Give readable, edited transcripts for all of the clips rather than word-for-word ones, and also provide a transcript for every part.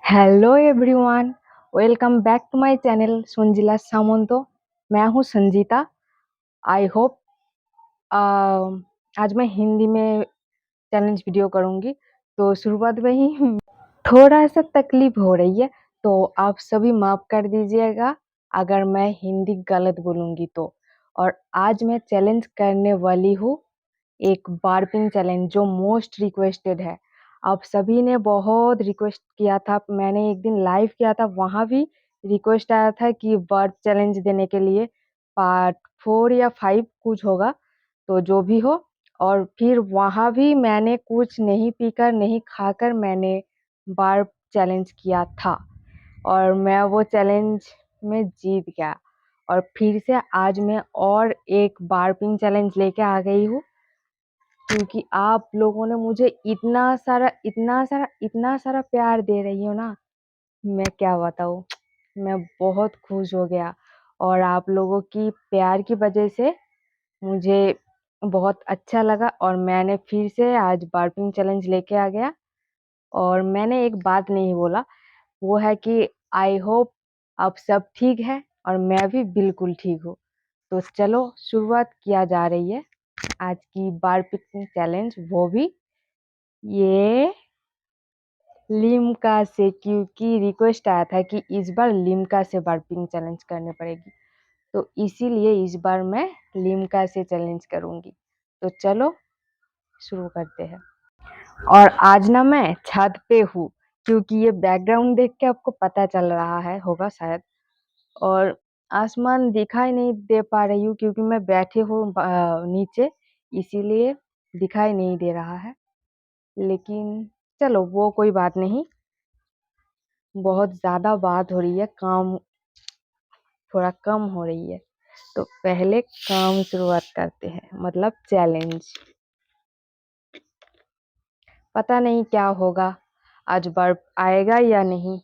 Hello everyone, welcome back to my channel Sanjila Samanta. मैं हूँ Sanjita. I hope आज मैं हिंदी में चैलेंज वीडियो करूँगी। तो शुरुआत में ही थोड़ा सा तकलीफ हो रही है, तो आप सभी माफ कर दीजिएगा अगर मैं हिंदी गलत बोलूँगी तो। और आज मैं चैलेंज करने वाली हूँ एक बारपिंग चैलेंज जो मोस्ट रिक्वेस्टेड है। आप सभी ने बहुत रिक्वेस्ट किया था, मैंने एक दिन लाइव किया था, वहाँ भी रिक्वेस्ट आया था कि बर्प चैलेंज देने के लिए। पार्ट 4 या 5 कुछ होगा, तो जो भी हो। और फिर वहाँ भी मैंने कुछ नहीं पीकर नहीं खाकर मैंने बर्प चैलेंज किया था और मैं वो चैलेंज में जीत गया। और फिर से आज मैं और एक बारपिंग चैलेंज लेके आ गई हूँ, क्योंकि आप लोगों ने मुझे इतना सारा प्यार दे रही हो ना, मैं क्या बताऊँ। मैं बहुत खुश हो गया और आप लोगों की प्यार की वजह से मुझे बहुत अच्छा लगा और मैंने फिर से आज बार्पिंग चैलेंज लेके आ गया। और मैंने एक बात नहीं बोला, वो है कि आई होप आप सब ठीक है और मैं भी बिल्कुल ठीक हूँ। तो चलो शुरुआत किया जा रही है आज की बारपिंग चैलेंज, वो भी ये लिम्का से, क्योंकि रिक्वेस्ट आया था कि इस बार लिम्का से बारपिंग चैलेंज करनी पड़ेगी, तो इसीलिए इस बार मैं लिम्का से चैलेंज करूंगी। तो चलो शुरू करते हैं। और आज ना मैं छत पे हूँ, क्योंकि ये बैकग्राउंड देख के आपको पता चल रहा है होगा शायद। और आसमान दिखाई नहीं दे पा रही हूँ क्योंकि मैं बैठी हूँ नीचे, इसीलिए दिखाई नहीं दे रहा है। लेकिन चलो वो कोई बात नहीं, बहुत ज्यादा बात हो रही है, काम थोड़ा कम हो रही है। तो पहले काम शुरुआत करते हैं, मतलब चैलेंज। पता नहीं क्या होगा, आज बर्फ आएगा या नहीं,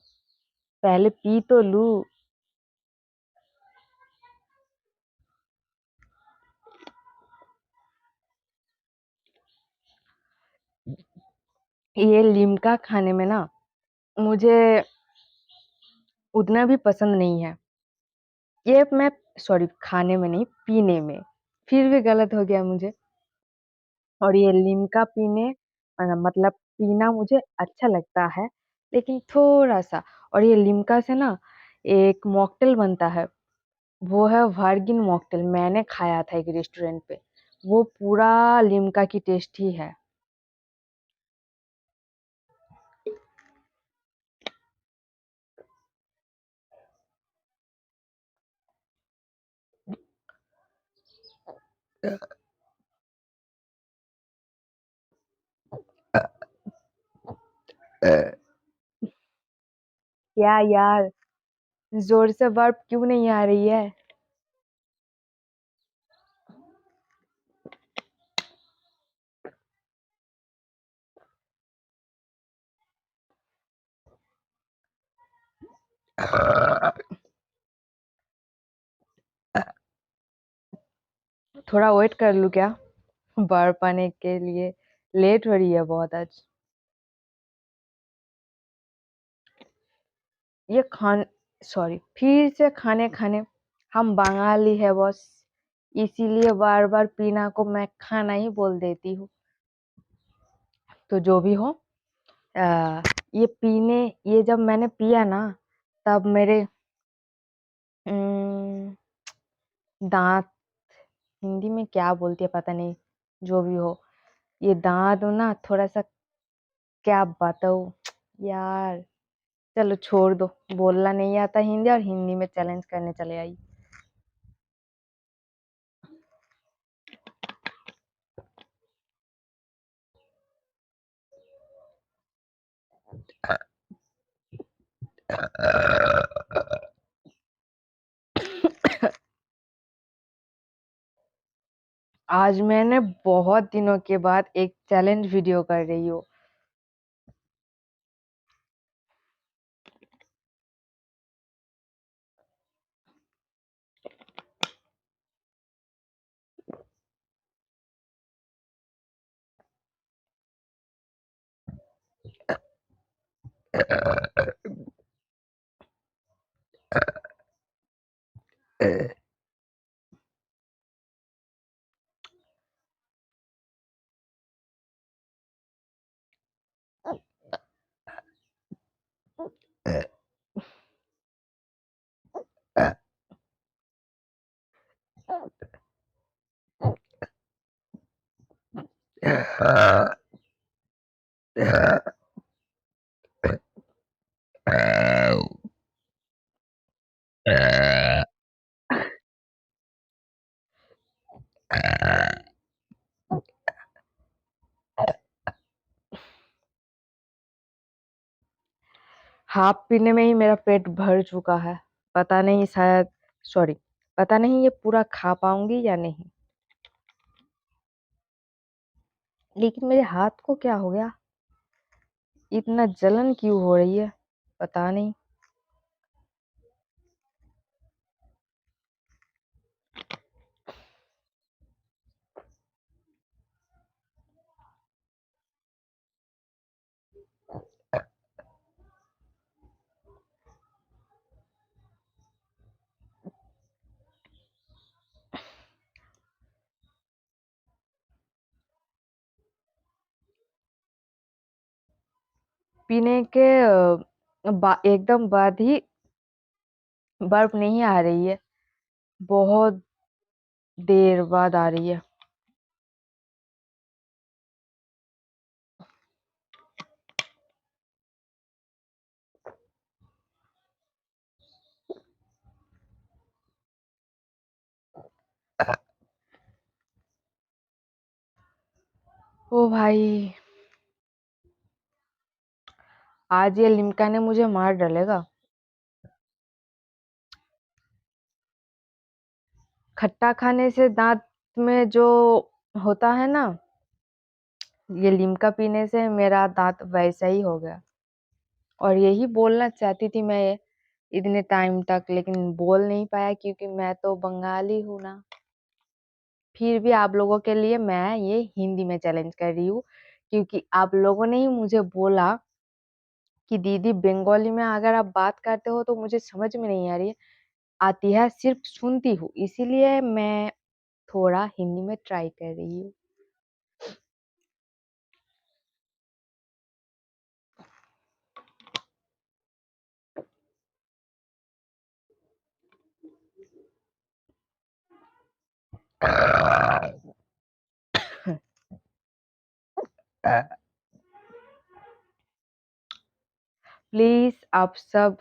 पहले पी तो लूं। ये लिम्का खाने में ना मुझे उतना भी पसंद नहीं है। ये मैं सॉरी, खाने में नहीं, पीने में, फिर भी गलत हो गया मुझे। और ये लिम्का पीने मतलब पीना मुझे अच्छा लगता है, लेकिन थोड़ा सा। और ये लिम्का से ना एक मॉकटेल बनता है, वो है वर्गिन मॉकटेल। मैंने खाया था एक रेस्टोरेंट पे, वो पूरा लिम्का की टेस्ट ही है। क्या यार, जोर से बर्फ क्यों नहीं आ रही है? थोड़ा वेट कर लूं क्या बर्फ आने के लिए? लेट हो रही है बहुत आज। ये खान सॉरी, फिर से खाने खाने, हम बंगाली है बॉस, इसीलिए बार बार पीना को मैं खाना ही बोल देती हूँ। तो जो भी हो, आ, ये पीने, ये जब मैंने पिया ना, तब मेरे अम, दांत, हिंदी में क्या बोलती है पता नहीं, जो भी हो, ये दांत ना थोड़ा सा, क्या बताऊँ यार। चलो छोड़ दो, बोलना नहीं आता हिंदी और हिंदी में चैलेंज करने चले आई। आज मैंने बहुत दिनों के बाद एक चैलेंज वीडियो कर रही हूँ। हाफ पीने में ही मेरा पेट भर चुका है। पता नहीं शायद सॉरी पता नहीं ये पूरा खा पाऊंगी या नहीं। लेकिन मेरे हाथ को क्या हो गया, इतना जलन क्यों हो रही है, पता नहीं। पीने के एकदम बाद ही बर्फ नहीं आ रही है, बहुत देर बाद आ रही है। ओ भाई, आज ये लिम्का ने मुझे मार डालेगा। खट्टा खाने से दांत में जो होता है ना, ये लिम्का पीने से मेरा दांत वैसा ही हो गया। और यही बोलना चाहती थी मैं इतने टाइम तक, लेकिन बोल नहीं पाया क्योंकि मैं तो बंगाली हूं ना। फिर भी आप लोगों के लिए मैं ये हिंदी में चैलेंज कर रही हूँ, क्योंकि आप लोगों ने ही मुझे बोला कि दीदी बंगाली में अगर आप बात करते हो तो मुझे समझ में नहीं आ रही है, आती है, सिर्फ सुनती हूँ, इसीलिए मैं थोड़ा हिंदी में ट्राई कर रही हूँ। प्लीज आप सब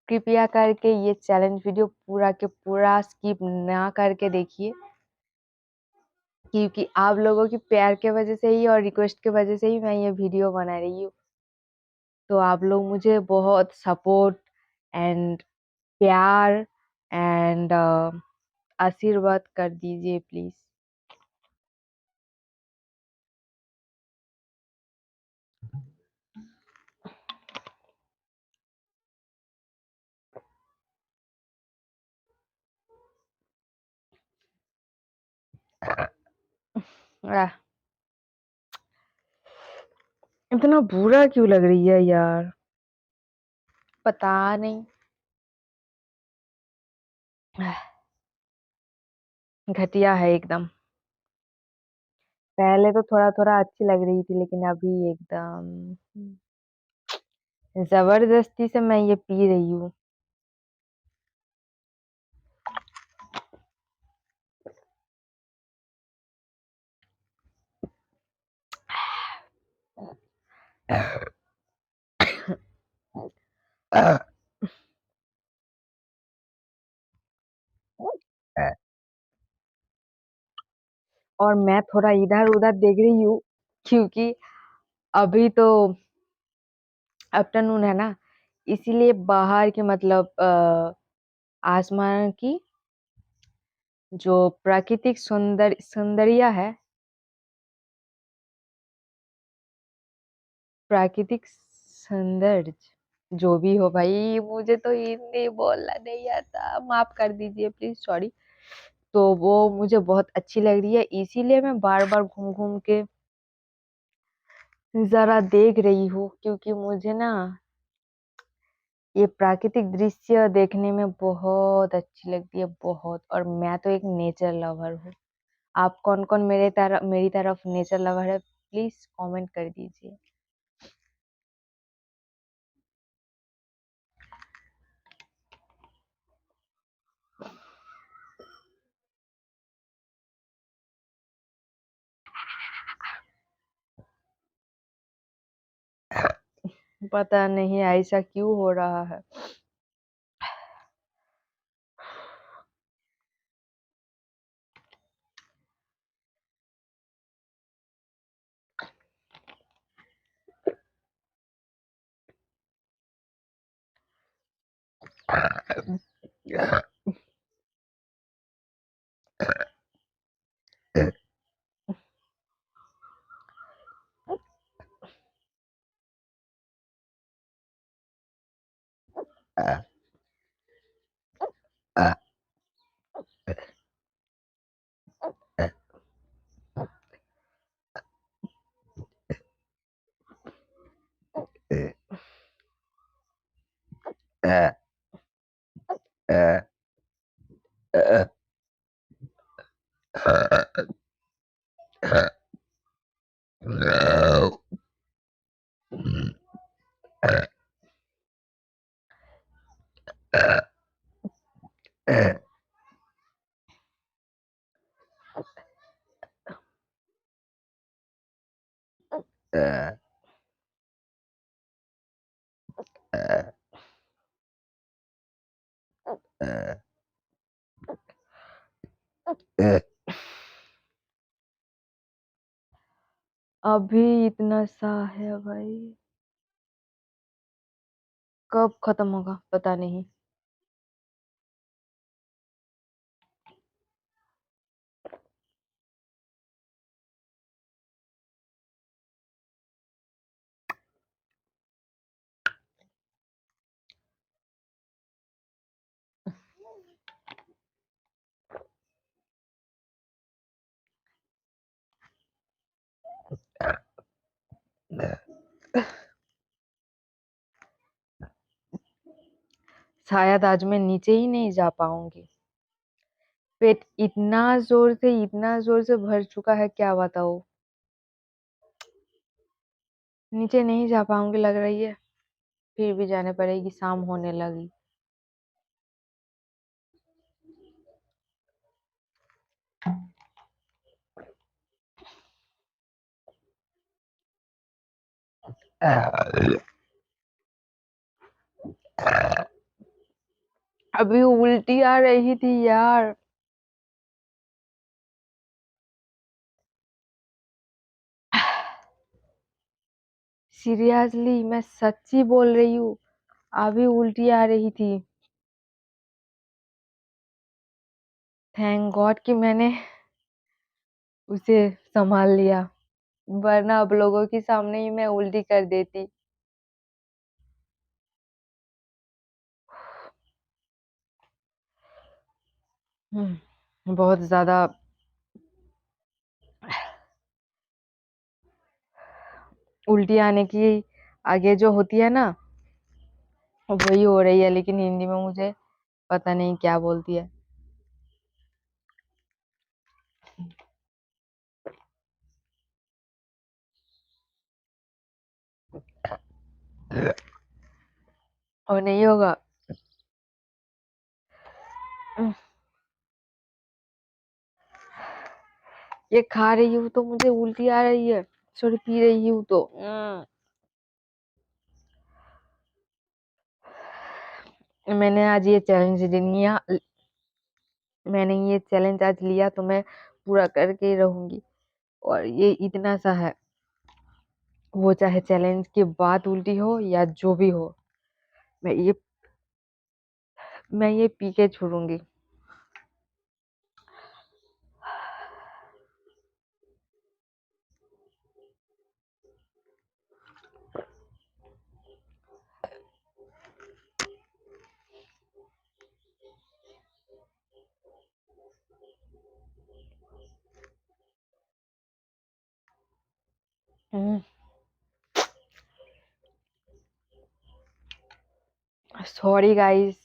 कृपया करके ये चैलेंज वीडियो पूरा के पूरा स्किप ना करके देखिए, क्योंकि आप लोगों की प्यार के वजह से ही और रिक्वेस्ट के वजह से ही मैं ये वीडियो बना रही हूँ। तो आप लोग मुझे बहुत सपोर्ट एंड प्यार एंड आशीर्वाद कर दीजिए प्लीज। इतना बुरा क्यों लग रही है यार, पता नहीं। घटिया है एकदम। पहले तो थोड़ा थोड़ा अच्छी लग रही थी, लेकिन अभी एकदम जबरदस्ती से मैं ये पी रही हूँ। और मैं थोड़ा इधर उधर देख रही हूँ, क्योंकि अभी तो आफ्टरनून है ना, इसीलिए बाहर की मतलब आसमान की जो प्राकृतिक सौंदर्य है, प्राकृतिक सौंदर्य, जो भी हो भाई, मुझे तो हिंदी बोलना नहीं आता, माफ कर दीजिए प्लीज, सॉरी। तो वो मुझे बहुत अच्छी लग रही है, इसीलिए मैं बार बार घूम घूम के जरा देख रही हूँ, क्योंकि मुझे ना ये प्राकृतिक दृश्य देखने में बहुत अच्छी लगती है, बहुत। और मैं तो एक नेचर लवर हूँ। आप कौन कौन मेरी तरफ नेचर लवर है, प्लीज कमेंट कर दीजिए। पता नहीं ऐसा क्यों हो रहा है। अभी इतना सा है भाई, कब खत्म होगा पता नहीं। शायद आज मैं नीचे ही नहीं जा पाऊंगी। पेट इतना जोर से भर चुका है, क्या बताओ। नीचे नहीं जा पाऊंगी लग रही है, फिर भी जाने पड़ेगी, शाम होने लगी। अभी उल्टी आ रही थी यार। सीरियसली मैं सच्ची बोल रही हूँ, अभी उल्टी आ रही थी। थैंक गॉड कि मैंने उसे संभाल लिया, वरना अब लोगों के सामने ही मैं उल्टी कर देती। बहुत ज्यादा उल्टी आने की आगे जो होती है ना, वही हो रही है, लेकिन हिंदी में मुझे पता नहीं क्या बोलती है। और नहीं होगा। ये खा रही हूँ तो मुझे उल्टी आ रही है, सॉरी पी रही हूँ तो मैंने आज ये चैलेंज लिया, मैंने ये चैलेंज आज लिया तो मैं पूरा करके ही रहूंगी। और ये इतना सा है, वो चाहे चैलेंज के बाद उल्टी हो या जो भी हो, मैं ये मैं ये पी के छोड़ूंगी। सॉरी गाइस,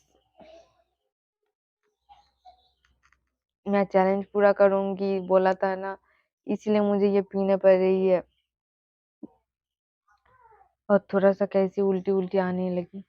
मैं चैलेंज पूरा करूंगी बोला था ना, इसलिए मुझे ये पीने पड़ रही है। और थोड़ा सा कैसी उल्टी उल्टी आने लगी।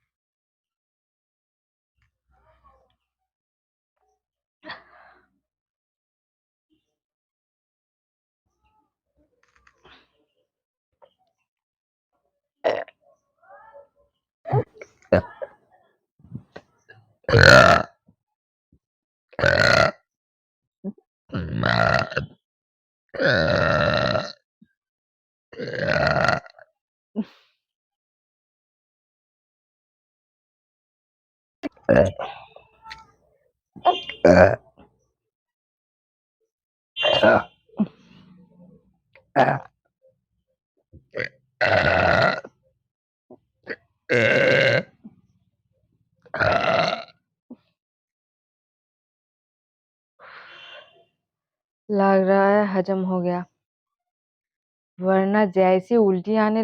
लग रहा है हजम हो गया, वरना जैसी उल्टी आने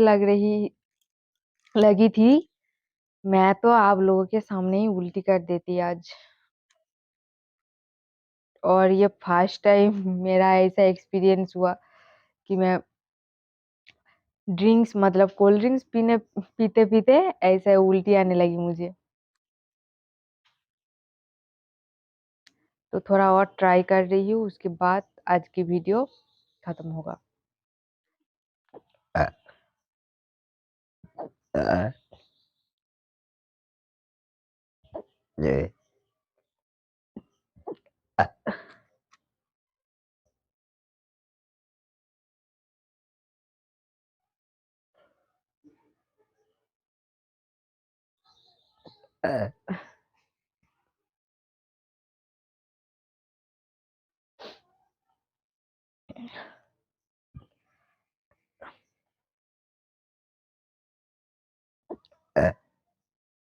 लगी थी, मैं तो आप लोगों के सामने ही उल्टी कर देती आज। और ये फर्स्ट टाइम मेरा ऐसा एक्सपीरियंस हुआ कि मैं ड्रिंक्स मतलब कोल्ड ड्रिंक्स पीते पीते ऐसे उल्टी आने लगी मुझे। तो थोड़ा और ट्राई कर रही हूँ, उसके बाद आज की वीडियो खत्म होगा।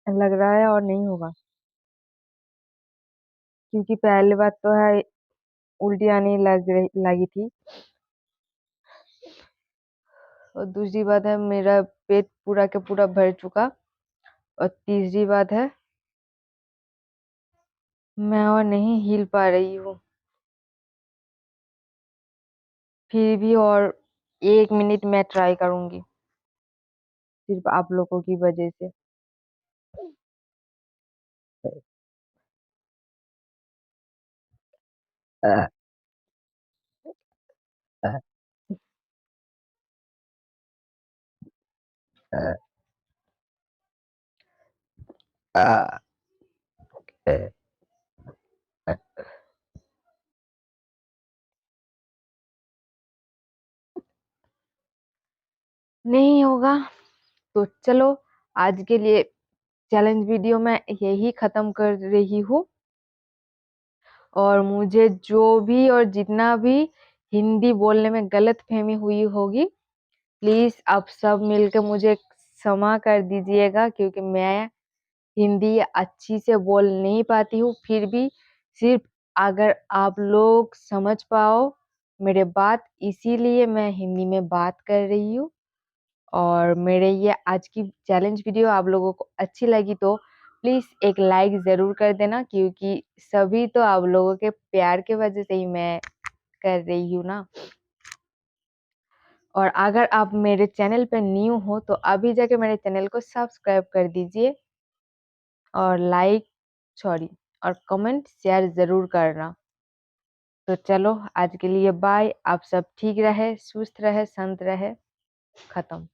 लग रहा है और नहीं होगा, क्योंकि पहले बात तो है उल्टी आने लगी थी, और दूसरी बात है मेरा पेट पूरा के पूरा भर चुका, और तीसरी बात है मैं और नहीं हिल पा रही हूँ। फिर भी और 1 मिनट मैं ट्राई करूंगी, सिर्फ आप लोगों की वजह से। नहीं होगा तो चलो, आज के लिए चैलेंज वीडियो मैं यही खत्म कर रही हूँ। और मुझे जो भी और जितना भी हिंदी बोलने में गलत फहमी हुई होगी, प्लीज आप सब मिलकर मुझे क्षमा कर दीजिएगा, क्योंकि मैं हिंदी अच्छी से बोल नहीं पाती हूँ। फिर भी सिर्फ अगर आप लोग समझ पाओ मेरे बात, इसीलिए मैं हिंदी में बात कर रही हूँ। और मेरे ये आज की चैलेंज वीडियो आप लोगों को अच्छी लगी तो प्लीज एक लाइक जरूर कर देना, क्योंकि सभी तो आप लोगों के प्यार के वजह से ही मैं कर रही हूँ ना। और अगर आप मेरे चैनल पे न्यू हो तो अभी जाके मेरे चैनल को सब्सक्राइब कर दीजिए, और सॉरी और कमेंट शेयर जरूर करना। तो चलो आज के लिए बाय, आप सब ठीक रहे, सुस्त रहे, शांत रहे, खत्म।